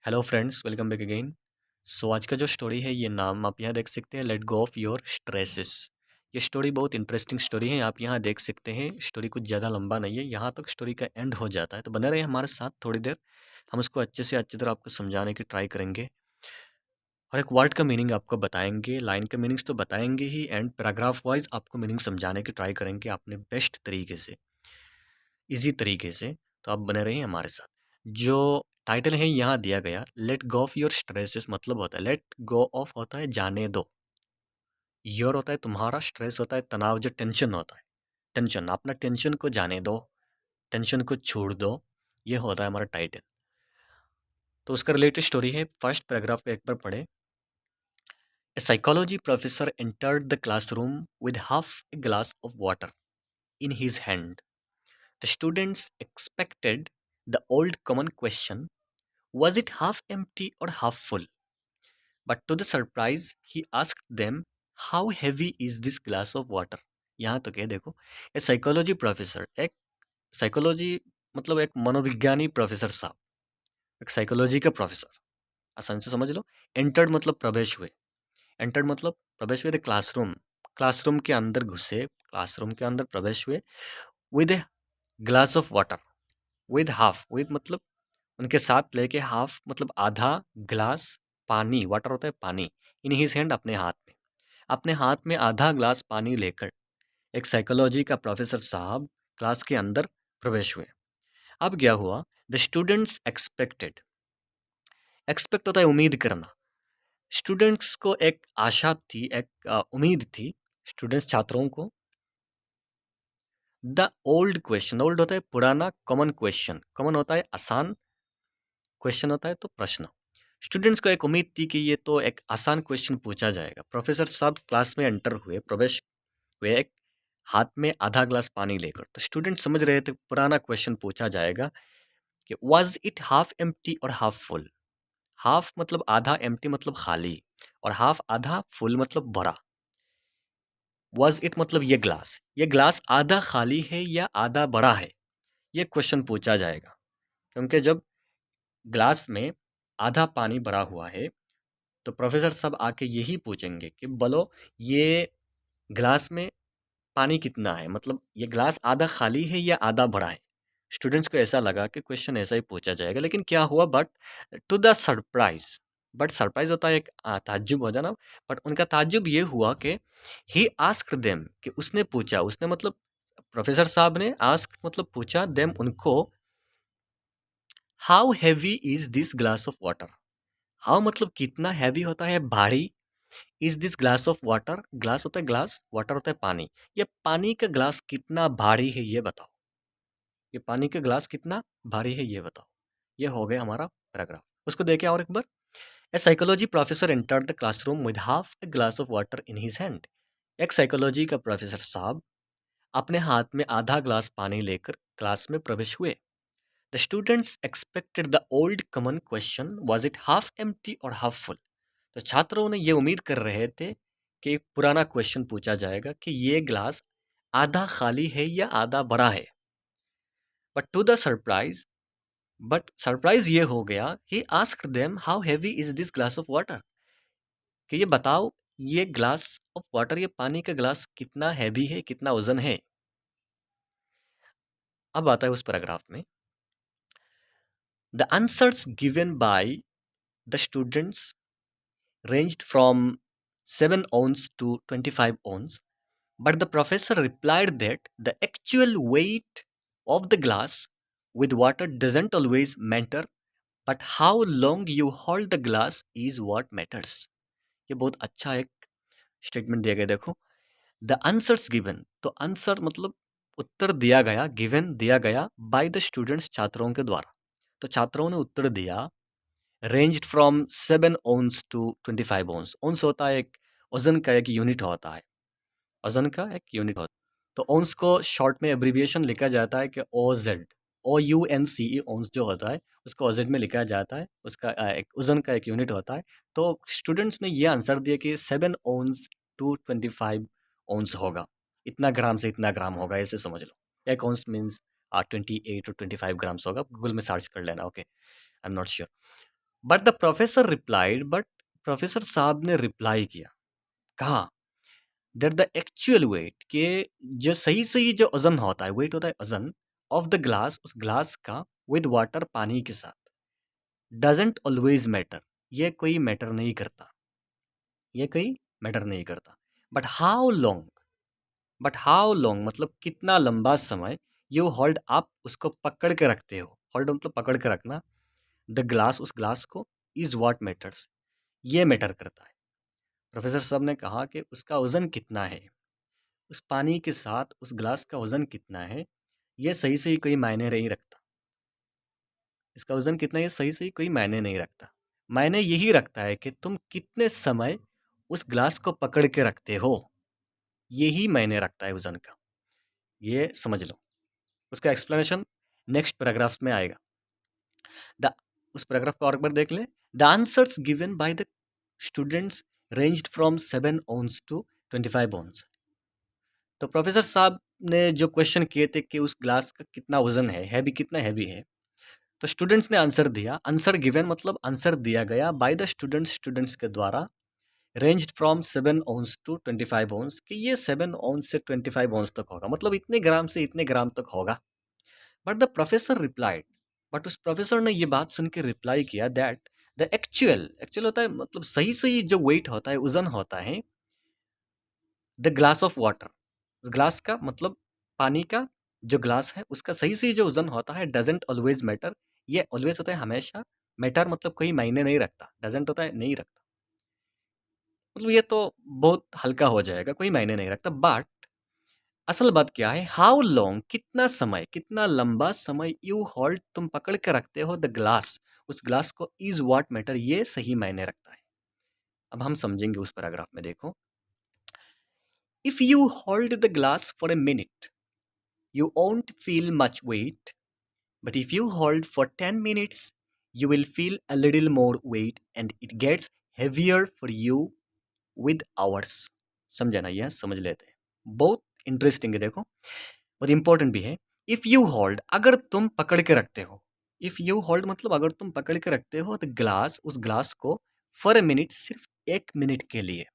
Hello friends, welcome back again. आज का जो स्टोरी है, ये नाम आप यहाँ देख सकते हैं, late go of your stresses. ये स्टोरी बहुत इंटरेस्टिंग स्टोरी है। आप यहाँ देख सकते हैं, स्टोरी कुछ ज़्यादा लंबा नहीं है, यहाँ तक स्टोरी का एंड हो जाता है। तो बने रहे हमारे साथ थोड़ी देर, हम उसको अच्छे से अच्छी तरह आपको समझाने की ट्राई करेंगे और एक वर्ड का मीनिंग आपको बताएंगे, लाइन का मीनिंग्स तो बताएंगे ही, एंड पैराग्राफ वाइज आपको मीनिंग समझाने की ट्राई करेंगे अपने बेस्ट तरीके से, इजी तरीके से। तो आप बने रहिए हमारे साथ। जो टाइटल है यहाँ दिया गया, late go of your stresses, मतलब होता है लेट गो ऑफ होता है जाने दो, योर होता है तुम्हारा, स्ट्रेस होता है तनाव, जो टेंशन होता है, टेंशन, अपना टेंशन को जाने दो, टेंशन को छोड़ दो, ये होता है हमारा टाइटल। तो उसका रिलेटेड स्टोरी है। फर्स्ट पैराग्राफ को एक बार पढ़े। A psychology professor entered the classroom with half a glass of water in his hand. The students expected the old common question, was it half empty or half full? But to the surprise, he asked them, how heavy is this glass of water? यहाँ तो क्या देखो, ए psychology professor, एक psychology मतलब एक मनोविज्ञानी professor साहब, एक psychology का प्रोफेसर, आसान से समझ लो। एंटर्ड मतलब प्रवेश हुए, एंटर्ड मतलब प्रवेश हुए द क्लासरूम, क्लासरूम के अंदर घुसे, क्लासरूम के अंदर प्रवेश हुए, with A glass of water, with half, with मतलब उनके साथ लेके, हाफ मतलब आधा ग्लास पानी, वाटर होता है पानी, इन हिज हैंड अपने हाथ में, अपने हाथ में आधा ग्लास पानी लेकर एक साइकोलॉजी का प्रोफेसर साहब क्लास के अंदर प्रवेश हुए। अब क्या हुआ, द स्टूडेंट्स एक्सपेक्टेड, एक्सपेक्ट होता है उम्मीद करना, स्टूडेंट्स को एक आशा थी, एक उम्मीद थी, स्टूडेंट्स छात्रों को, द ओल्ड क्वेश्चन, ओल्ड होता है पुराना, कॉमन क्वेश्चन, कॉमन होता है आसान, क्वेश्चन होता है तो प्रश्न। स्टूडेंट्स को एक उम्मीद थी कि ये तो एक आसान क्वेश्चन पूछा जाएगा। प्रोफेसर साहब क्लास में एंटर हुए, प्रवेश हुए, एक हाथ में आधा ग्लास पानी लेकर। तो स्टूडेंट समझ रहे थे पुराना क्वेश्चन पूछा जाएगा कि वाज इट हाफ एम्प्टी और हाफ फुल। हाफ मतलब आधा, एम्प्टी मतलब खाली, और हाफ आधा, फुल मतलब भरा। वाज इट मतलब ये ग्लास आधा खाली है या आधा भरा है, ये क्वेश्चन पूछा जाएगा। क्योंकि जब ग्लास में आधा पानी भरा हुआ है, तो प्रोफेसर साहब आके यही पूछेंगे कि बोलो, ये ग्लास में पानी कितना है, मतलब ये ग्लास आधा खाली है या आधा भरा है। स्टूडेंट्स को ऐसा लगा कि क्वेश्चन ऐसा ही पूछा जाएगा, लेकिन क्या हुआ, but to the surprise, but surprise होता है एक ताज्जुब हो जाना, बट उनका ताज्जुब ये हुआ कि ही आस्क्ड देम, कि उसने पूछा, उसने मतलब प्रोफेसर साहब ने, आस्क मतलब पूछा, देम उनको, how heavy is this glass of water. How मतलब कितना, हैवी होता है भारी, is this glass of water, glass होता है ग्लास, वाटर होता है पानी, ये पानी का ग्लास कितना भारी है ये बताओ, ये पानी का ग्लास कितना भारी है ये बताओ। ये हो गया हमारा पैराग्राफ। उसको देखे और एक बार। A psychology professor entered the classroom with half a glass of water in his hand. एक साइकोलॉजी का प्रोफेसर साहब अपने हाथ में आधा ग्लास पानी लेकर क्लास में प्रवेश हुए। The students expected the old common question, was it half empty और हाफ फुल। तो छात्रों ने ये उम्मीद कर रहे थे कि एक पुराना क्वेश्चन पूछा जाएगा कि ये ग्लास आधा खाली है या आधा भरा है। But to the surprise, but surprise ये हो गया, he asked them, how heavy is this glass of water, कि ये बताओ, ये ग्लास ऑफ वाटर, ये पानी का ग्लास कितना हैवी है, कितना वजन है। अब आता है उस पैराग्राफ में, the answers given by the students ranged from 7 ounce to 25 ounce, but the professor replied that the actual weight of the glass with water doesn't always matter, but how long you hold the glass is what matters. ये बहुत अच्छा एक statement दिया गया, देखो। The answers given, तो answer मतलब उत्तर दिया गया, गिवन दिया गया, बाय द स्टूडेंट्स छात्रों के द्वारा। तो छात्रों ने उत्तर दिया, रेंज्ड फ्रॉम 7 ओंस टू 25 ओंस। ओंस होता है एक वजन का एक यूनिट होता है, वजन का एक यूनिट होता है। तो ओंस को शॉर्ट में एब्रीविएशन लिखा जाता है कि ओ जेड, OUNCE, ओंस जो होता है उसको OZ में लिखा जाता है, उसका एक वजन का एक यूनिट होता है। तो स्टूडेंट्स ने ये आंसर दिया कि 7 ओंस टू 25 ओंस होगा, इतना ग्राम से इतना ग्राम होगा, ऐसे समझ लो। एक ओंस मीन्स 28 और 25 ग्राम्स होगा, गूगल में सर्च कर लेना, okay, I am not sure. But the professor replied, but professor साहब ने रिप्लाई किया, कहा दैट द एक्चुअल वेट, के जो सही सही जो वजन होता है, वेट होता है वजन, ऑफ द ग्लास, उस ग्लास का, विद वाटर, पानी के साथ, डजेंट ऑलवेज मैटर, ये कोई मैटर नहीं करता, ये कोई मैटर नहीं करता। But how long, but how long मतलब कितना लंबा समय, यू होल्ड, आप उसको पकड़ के रखते हो, होल्ड मतलब पकड़ के रखना, द ग्लास, उस ग्लास को, इज वॉट मैटर्स, ये मैटर करता है। प्रोफेसर साहब ने कहा कि उसका वज़न कितना है, उस पानी के साथ उस ग्लास का वज़न कितना है, ये सही सही कोई मायने नहीं रखता, इसका वज़न कितना है ये सही सही कोई मायने नहीं रखता, मायने यही रखता है कि तुम कितने समय उस ग्लास को पकड़ के रखते हो, यही मायने रखता है वज़न का, ये समझ लो। उसका एक्सप्लेनेशन नेक्स्ट पैराग्राफ्स में आएगा। द उस पैराग्राफ को और एक बार देख ले। The answers given by the students ranged from 7 ounce to 25 ounce। तो प्रोफेसर साहब ने जो क्वेश्चन किए थे कि उस ग्लास का कितना वजन है, हैवी, कितना हैवी है, तो स्टूडेंट्स ने आंसर दिया, आंसर गिवन मतलब आंसर दिया गया बाय द स्टूडेंट्स, स्टूडेंट्स के द्वारा, ranged from 7 ounce to 25 ounce, कि ये 7 ounce से 25 ounce तक होगा, मतलब इतने ग्राम से इतने ग्राम तक होगा। But the professor replied, but उस प्रोफेसर ने ये बात सुन के रिप्लाई किया दैट द एक्चुअल, एक्चुअल होता है मतलब सही सही जो वेट होता है, वजन होता है, the glass of water, glass का मतलब पानी का जो ग्लास है उसका सही सही जो वजन होता है, डजेंट ऑलवेज मैटर, ये ऑलवेज होता है हमेशा, मैटर मतलब कोई मायने नहीं रखता, डजेंट होता है नहीं रखता, मतलब ये तो बहुत हल्का हो जाएगा, कोई मायने नहीं रखता। बट असल बात क्या है, हाउ लॉन्ग, कितना समय, कितना लंबा समय, यू होल्ड, तुम पकड़ के रखते हो, द ग्लास, उस ग्लास को, इज व्हाट मैटर, ये सही मायने रखता है। अब हम समझेंगे उस पैराग्राफ में, देखो। If you hold the glass for a minute you won't feel much weight, but if you hold for 10 minutes, you will feel a little more weight and it gets heavier for you with hours। समझे ना, यह समझ लेते हैं, बहुत interesting है, देखो, बहुत इंपॉर्टेंट भी है। इफ़ यू होल्ड, अगर तुम पकड़ के रखते हो, इफ़ यू होल्ड मतलब अगर तुम पकड़ के रखते हो, द ग्लास, उस ग्लास को, फॉर ए मिनट, सिर्फ 1 मिनट के लिए,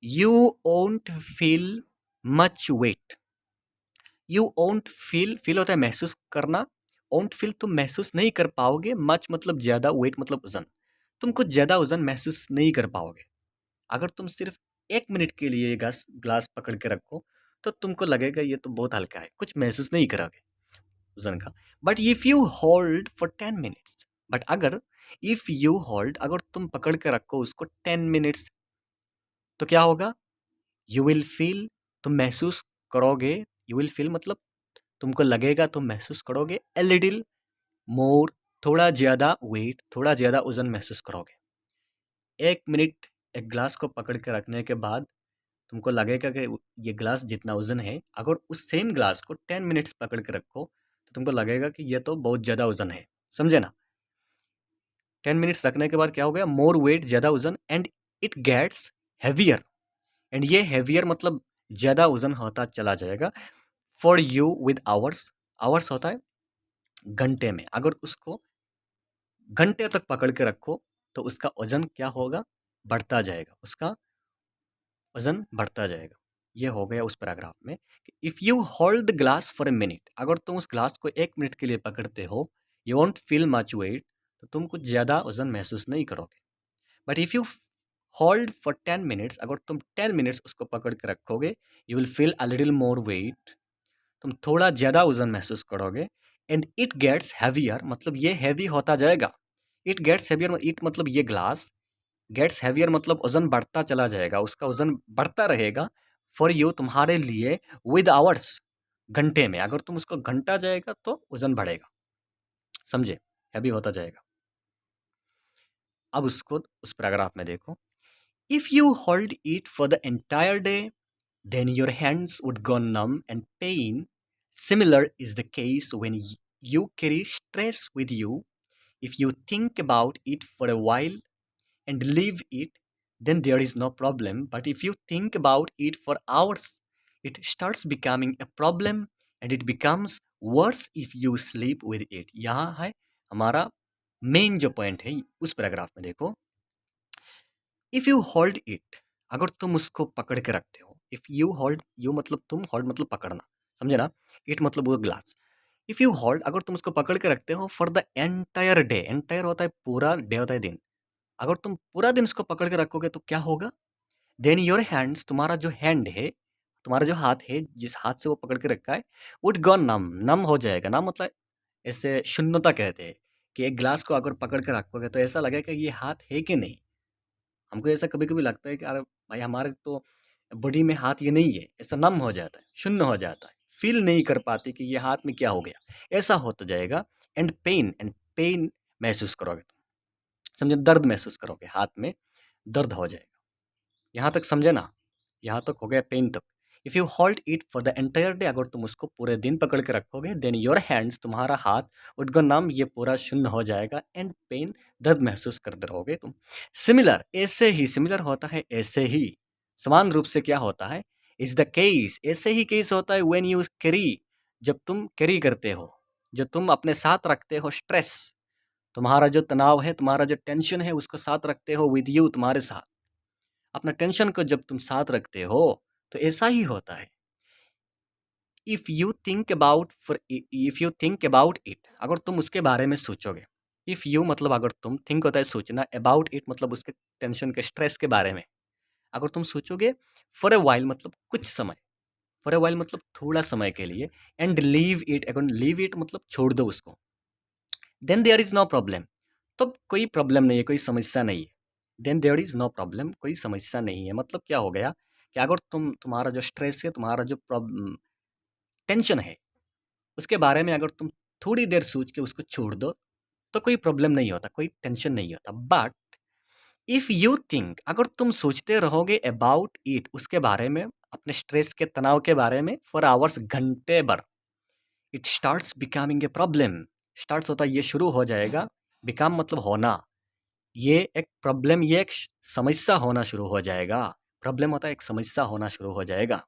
you won't feel much weight, you won't feel, feel होता है महसूस करना, ओंट फील तुम महसूस नहीं कर पाओगे, मच मतलब ज़्यादा, वेट मतलब वजन, तुम कुछ ज़्यादा वजन महसूस नहीं कर पाओगे। अगर तुम सिर्फ 1 मिनट के लिए ये ग्लास ग्लास पकड़ के रखो, तो तुमको लगेगा ये तो बहुत हल्का है, कुछ महसूस नहीं करोगे वजन का। But if you hold for 10 minutes, but अगर, इफ़ यू होल्ड, अगर तुम पकड़ के रखो उसको 10 मिनट्स, तो क्या होगा, यू विल फील, तुम महसूस करोगे, यू विल फील मतलब तुमको लगेगा, तुम महसूस करोगे, ए लिटिल मोर, थोड़ा ज़्यादा वेट, थोड़ा ज़्यादा वजन महसूस करोगे। 1 मिनट एक ग्लास को पकड़ के रखने के बाद तुमको लगेगा कि ये ग्लास जितना वजन है, अगर उस सेम ग्लास को 10 मिनट्स पकड़ के रखो, तो तुमको लगेगा कि ये तो बहुत ज़्यादा वजन है, समझे ना। 10 मिनट्स रखने के बाद क्या हो गया, मोर वेट, ज़्यादा वजन, and it gets heavier, and ये हैवियर मतलब ज़्यादा वजन होता चला जाएगा, for you with hours, hours होता है घंटे में, अगर उसको घंटे तक पकड़ के रखो, तो उसका वजन क्या होगा, बढ़ता जाएगा, उसका वजन बढ़ता जाएगा। ये हो गया उस पैराग्राफ में कि if you hold the glass for a minute, अगर तुम उस ग्लास को 1 मिनट के लिए पकड़ते हो, you won't feel much weight, तो तुम कुछ ज़्यादा वजन महसूस नहीं करोगे। But if you hold for 10 minutes, अगर तुम 10 मिनट्स उसको पकड़ के रखोगे, you will feel a little more weight, तुम थोड़ा ज़्यादा वजन महसूस करोगे, एंड इट गेट्स हैवियर मतलब ये हैवी होता जाएगा, इट गेट्स हैवियर, इट मतलब ये ग्लास, गेट्स हैवियर मतलब वजन बढ़ता चला जाएगा, उसका वजन बढ़ता रहेगा, फॉर यू तुम्हारे लिए, विद आवर्स घंटे में, अगर तुम उसको घंटा जाएगा तो वजन बढ़ेगा, समझे, हैवी होता जाएगा। अब उसको उस पैराग्राफ में देखो, if you hold it for the entire day, then your hands would go numb and pain. Similar is the case when you carry stress with you. If you think about it for a while and leave it, then there is no problem. But if you think about it for hours, it starts becoming a problem and it becomes worse if you sleep with it. यहाँ है हमारा main जो point है उस paragraph में देखो, if you hold it, अगर तुम उसको पकड़ के रखते हो, इफ यू होल्ड, यू मतलब तुम, होल्ड मतलब पकड़ना, समझे ना, इट मतलब वो ग्लास, इफ यू होल्ड, अगर तुम उसको पकड़ के रखते हो for the entire day, entire होता है पूरा, डे होता है दिन, अगर तुम पूरा दिन उसको पकड़ के रखोगे तो क्या होगा, देन योर हैंड्स, तुम्हारा जो हैंड है, तुम्हारा जो हाथ है, जिस हाथ से वो पकड़ के रखा है, वुड गो नम, नम हो जाएगा, नम मतलब ऐसे शून्यता कहते हैं, कि एक ग्लास को अगर पकड़ के रखोगे तो ऐसा लगेगा कि ये हाथ है कि नहीं। हमको ऐसा कभी-कभी लगता है कि अरे भाई हमारे तो बॉडी में हाथ ये नहीं है, ऐसा नम हो जाता है, शून्य हो जाता है, फ़ील नहीं कर पाते कि ये हाथ में क्या हो गया, ऐसा होता जाएगा। एंड पेन महसूस करोगे तुम, समझे, दर्द महसूस करोगे, हाथ में दर्द हो जाएगा। यहाँ तक समझे ना, यहाँ तक हो गया पेन तक। If you hold it for the entire day, अगर तुम उसको पूरे दिन पकड़ के रखोगे, देन योर हैंड्स, तुम्हारा हाथ, वुड गो नम, ये पूरा शून्य हो जाएगा, एंड पेन, दर्द महसूस करते रहोगे तुम। सिमिलर, ऐसे ही, सिमिलर होता है ऐसे ही, समान रूप से क्या होता है, इज द केस, ऐसे ही केस होता है व्हेन यू कैरी, जब तुम कैरी करते हो, जब तुम अपने साथ रखते हो स्ट्रेस, तुम्हारा जो तनाव है, तुम्हारा जो टेंशन है, उसको साथ रखते हो विद यू, तुम्हारे साथ, अपना टेंशन को जब तुम साथ रखते हो तो ऐसा ही होता है। If you think about it, अगर तुम उसके बारे में सोचोगे, इफ यू मतलब अगर तुम, थिंक होता है सोचना, अबाउट इट मतलब उसके टेंशन के स्ट्रेस के बारे में, अगर तुम सोचोगे, फॉर ए वाइल मतलब कुछ समय, फॉर ए वाइल मतलब थोड़ा समय के लिए, एंड लीव इट, अगर लीव इट मतलब छोड़ दो उसको, then there is no problem, तब कोई प्रॉब्लम नहीं है, कोई समस्या नहीं है, then there is no problem, कोई समस्या नहीं है, मतलब क्या हो गया कि अगर तुम्हारा जो स्ट्रेस है, तुम्हारा जो टेंशन है, उसके बारे में अगर तुम थोड़ी देर सोच के उसको छोड़ दो तो कोई प्रॉब्लम नहीं होता, कोई टेंशन नहीं होता। बट इफ यू थिंक, अगर तुम सोचते रहोगे अबाउट इट, उसके बारे में, अपने स्ट्रेस के तनाव के बारे में, फॉर आवर्स, घंटे भर, it starts becoming a problem, starts होता है ये शुरू हो जाएगा, बिकम मतलब होना, ये एक प्रॉब्लम, ये एक समस्या होना शुरू हो जाएगा, प्रॉब्लम होता है एक समस्या होना शुरू हो जाएगा,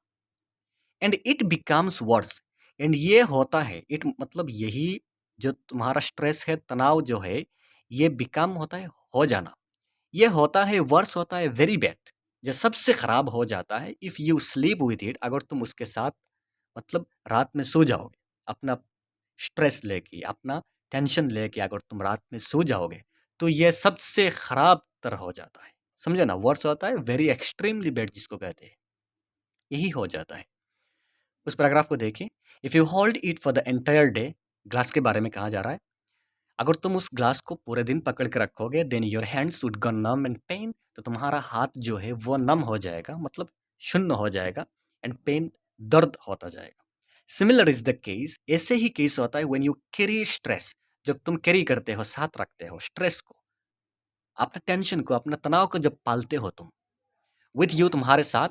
and it becomes worse, and ये होता है, इट मतलब यही, जो तुम्हारा स्ट्रेस है, तनाव जो है, ये बिकम होता है हो जाना, ये होता है वर्स, होता है वेरी बैड, जो सबसे खराब हो जाता है, if you sleep with it, अगर तुम उसके साथ मतलब रात में सो जाओगे, अपना स्ट्रेस लेके, अपना टेंशन लेके अगर तुम रात में सो जाओगे, तो ये सबसे खराब तरह हो जाता है, समझे ना, वर्स होता है वेरी एक्सट्रीमली बैड जिसको कहते हैं, यही हो जाता है। उस पैराग्राफ को देखिए, if you hold it for the entire day, glass के बारे में कहा जा रहा है, अगर तुम उस ग्लास को पूरे दिन पकड़ के रखोगे, then your hands would go numb and pain, तो तुम्हारा हाथ जो है वो नम हो जाएगा, मतलब शून्य हो जाएगा, एंड पेन, दर्द होता जाएगा। सिमिलर इज द केस, ऐसे ही केस होता है व्हेन यू कैरी स्ट्रेस, जब तुम कैरी करते हो, साथ रखते हो स्ट्रेस को, अपने टेंशन को, अपना तनाव को जब पालते हो तुम, विद यू, तुम्हारे साथ,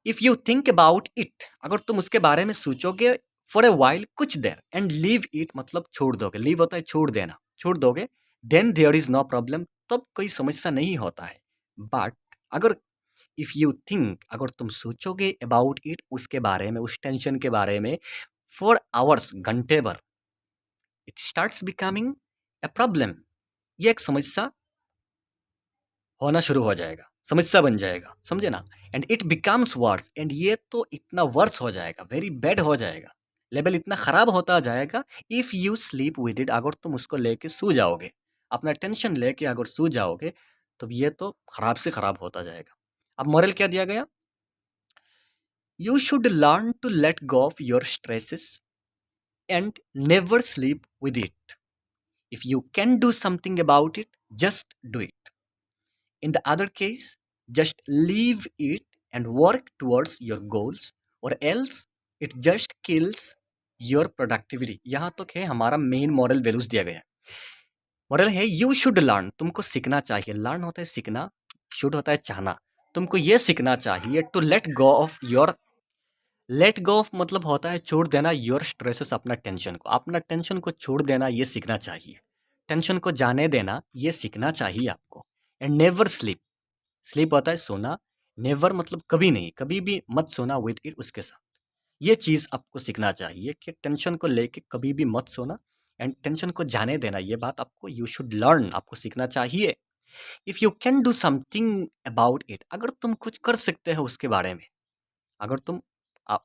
if you think about it, अगर तुम उसके बारे में सोचोगे फॉर ए वाइल, कुछ देर, एंड लीव इट मतलब छोड़ दोगे, लीव होता है छोड़ देना, छोड़ दोगे, then there is no problem, तब कोई समस्या नहीं होता है। बट अगर इफ यू थिंक, अगर तुम सोचोगे अबाउट इट, उसके बारे में, उस टेंशन के बारे में, फॉर आवर्स, घंटे भर, it starts becoming a problem, ये एक समस्या होना शुरू हो जाएगा, समस्या बन जाएगा, समझे ना, and it becomes worse, and ये तो इतना वर्स हो जाएगा, वेरी बैड हो जाएगा, लेवल इतना खराब होता जाएगा, if you sleep with it, अगर तुम उसको लेके सो जाओगे, अपना टेंशन लेके अगर सो जाओगे, तो ये तो खराब से खराब होता जाएगा। अब मॉरल क्या दिया गया, you should learn to let go of your stresses and never sleep with it, if you can do something about it, just do it, in the other case, just leave it and work towards your goals, or else it just kills your productivity। यहाँ तक है हमारा main moral values दिया गया है। Moral है you should learn, तुमको सीखना चाहिए, लर्न होता है सीखना, शुड होता है चाहना, तुमको ये सीखना चाहिए, to let go of your, let go of मतलब होता है छोड़ देना, योर स्ट्रेसेस, अपना टेंशन को, अपना टेंशन को छोड़ देना, ये सीखना चाहिए, टेंशन को जाने देना, ये सीखना चाहिए आपको, एंड नेवर स्लीप, स्लीप होता है सोना, नेवर मतलब कभी नहीं, कभी भी मत सोना विद इट, उसके साथ, ये चीज़ आपको सीखना चाहिए कि टेंशन को लेके कभी भी मत सोना, एंड टेंशन को जाने देना, ये बात आपको यू शुड लर्न, आपको सीखना चाहिए। If you can do something about it, अगर तुम कुछ कर सकते हो उसके बारे में, अगर तुम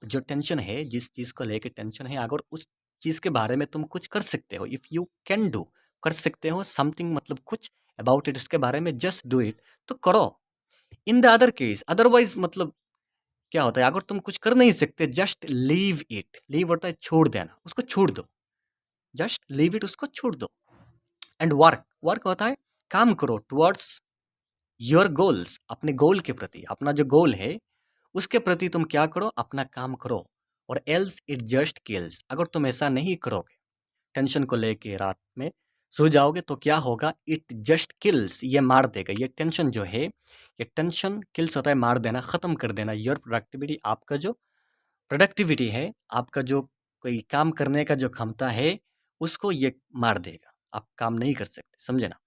जो टेंशन है, जिस चीज़ को लेके टेंशन है, अगर उस चीज़ के बारे में तुम कुछ कर सकते हो, इफ़ यू कैन डू, कर सकते हो समथिंग मतलब कुछ अबाउट इट, उसके बारे में, जस्ट डू इट, तो करो। In the other case, otherwise मतलब क्या होता है, अगर तुम कुछ कर नहीं सकते, जस्ट लीव इट, लीव होता है छोड़ देना, उसको छोड़ दो, जस्ट लीव इट, उसको छोड़ दो। एंड वर्क, वर्क होता है काम करो टुवर्ड्स योर गोल्स, अपने गोल के प्रति, अपना जो गोल है उसके प्रति तुम क्या करो, अपना काम करो। और एल्स इट जस्ट किल्स, अगर तुम ऐसा नहीं करोगे, टेंशन को लेके रात में सो जाओगे, तो क्या होगा, इट जस्ट किल्स, ये मार देगा, ये टेंशन जो है, ये टेंशन किल्स होता है मार देना, ख़त्म कर देना योर प्रोडक्टिविटी, आपका जो प्रोडक्टिविटी है, आपका जो कोई काम करने का जो क्षमता है, उसको ये मार देगा, आप काम नहीं कर सकते, समझे ना।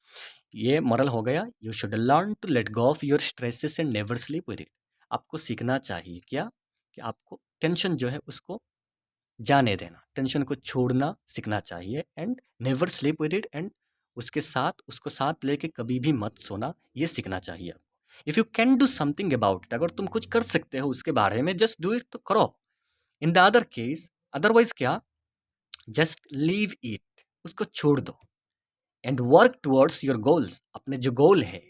ये मॉरल हो गया, you should learn to let go of your stresses and never sleep with it. आपको सीखना चाहिए क्या, कि आपको टेंशन जो है उसको जाने देना, टेंशन को छोड़ना सीखना चाहिए, and never sleep with it, and उसके साथ, उसको साथ लेके कभी भी मत सोना, ये सीखना चाहिए आपको। If you can do something about it, अगर तुम कुछ कर सकते हो उसके बारे में, जस्ट डू इट, तो करो। In the other case, otherwise क्या, जस्ट लीव इट, उसको छोड़ दो। And work towards your goals, अपने जो गोल है,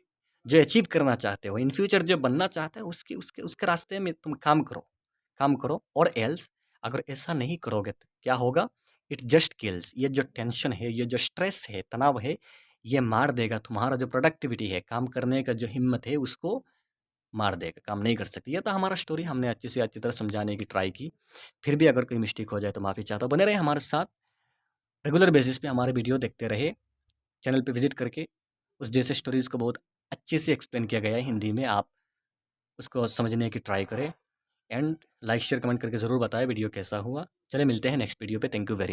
जो अचीव करना चाहते हो, इन फ्यूचर जो बनना चाहते हो, उसके उसके उसके रास्ते में तुम काम करो, काम करो। और एल्स, अगर ऐसा नहीं करोगे तो क्या होगा, इट जस्ट किल्स, ये जो टेंशन है, ये जो स्ट्रेस है, तनाव है, ये मार देगा तुम्हारा जो प्रोडक्टिविटी है, काम करने का जो हिम्मत है, उसको मार देगा, काम नहीं कर सकती। ये तो हमारा स्टोरी, हमने अच्छी से अच्छी तरह समझाने की ट्राई की। फिर भी अगर कोई मिस्टेक हो जाए तो माफ़ी चाहता हूँ। बने रहे हमारे साथ, रेगुलर बेसिस पे हमारे वीडियो देखते रहे, चैनल पे विजिट करके उस जैसे स्टोरीज़ को बहुत अच्छे से एक्सप्लेन किया गया है हिंदी में, आप उसको समझने की ट्राई करें। एंड लाइक शेयर कमेंट करके ज़रूर बताएं वीडियो कैसा हुआ। चले मिलते हैं नेक्स्ट वीडियो पे, थैंक यू वेरी मच।